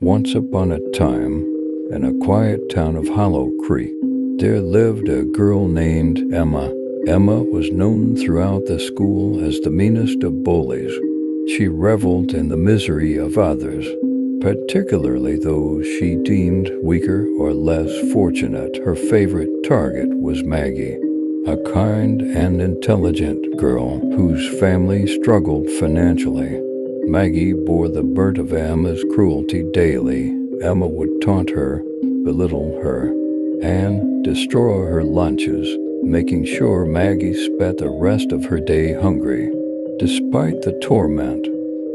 Once upon a time, in a quiet town of Hollow Creek, there lived a girl named Emma. Emma was known throughout the school as the meanest of bullies. She reveled in the misery of others, particularly those she deemed weaker or less fortunate. Her favorite target was Maggie, a kind and intelligent girl whose family struggled financially. Maggie bore the brunt of Emma's cruelty daily. Emma would taunt her, belittle her, and destroy her lunches, making sure Maggie spent the rest of her day hungry. Despite the torment,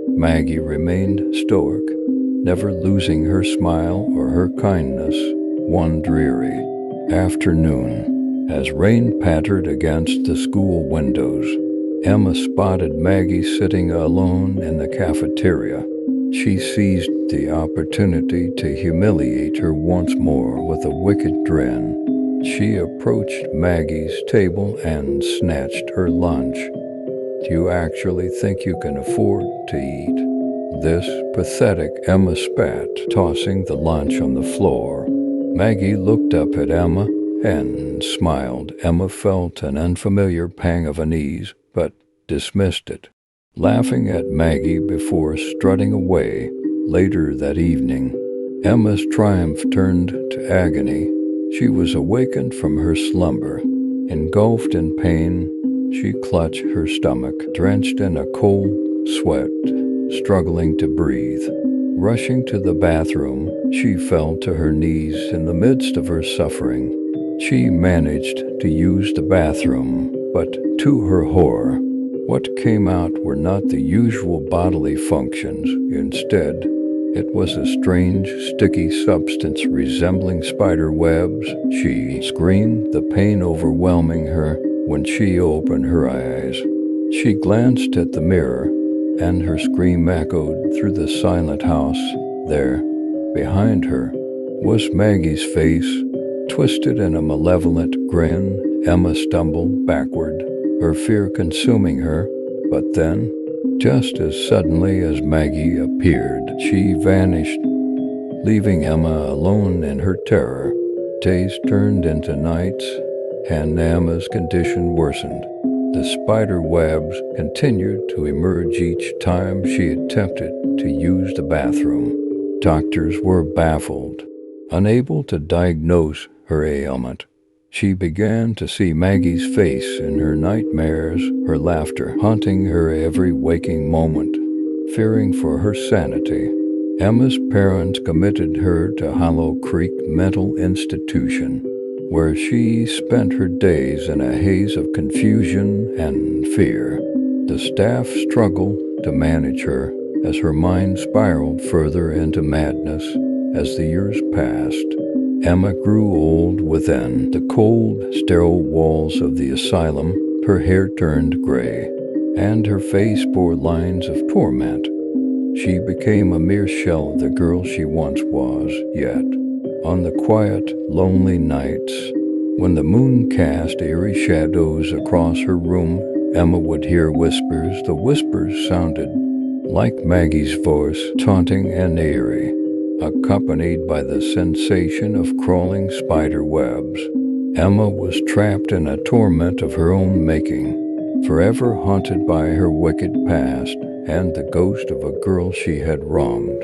Maggie remained stoic, never losing her smile or her kindness. One dreary afternoon, as rain pattered against the school windows, Emma spotted Maggie sitting alone in the cafeteria. She seized the opportunity to humiliate her once more with a wicked grin. She approached Maggie's table and snatched her lunch. "Do you actually think you can afford to eat this?" Pathetic, Emma spat, tossing the lunch on the floor. Maggie looked up at Emma and smiled. Emma felt an unfamiliar pang of unease, but dismissed it, laughing at Maggie before strutting away. Later that evening, Emma's triumph turned to agony. She was awakened from her slumber. Engulfed in pain, she clutched her stomach, drenched in a cold sweat, struggling to breathe. Rushing to the bathroom, she fell to her knees in the midst of her suffering. She managed to use the bathroom, but to her horror, what came out were not the usual bodily functions. Instead, it was a strange, sticky substance resembling spider webs. She screamed, the pain overwhelming her. When she opened her eyes, she glanced at the mirror, and her scream echoed through the silent house. There, behind her, was Maggie's face, twisted in a malevolent grin. Emma stumbled backward, her fear consuming her, but then, just as suddenly as Maggie appeared, she vanished, leaving Emma alone in her terror. Days turned into nights, and Emma's condition worsened. The spider webs continued to emerge each time she attempted to use the bathroom. Doctors were baffled, unable to diagnose her ailment. She began to see Maggie's face in her nightmares, her laughter haunting her every waking moment. Fearing for her sanity, Emma's parents committed her to Hollow Creek Mental Institution, where she spent her days in a haze of confusion and fear. The staff struggled to manage her as her mind spiraled further into madness. As the years passed, Emma grew old within the cold, sterile walls of the asylum. Her hair turned gray, and her face bore lines of torment. She became a mere shell of the girl she once was. Yet, on the quiet, lonely nights, when the moon cast eerie shadows across her room, Emma would hear whispers. The whispers sounded like Maggie's voice, taunting and eerie, accompanied by the sensation of crawling spider webs. Emma was trapped in a torment of her own making, forever haunted by her wicked past and the ghost of a girl she had wronged.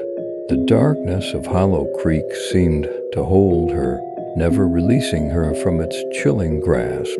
The darkness of Hollow Creek seemed to hold her, never releasing her from its chilling grasp.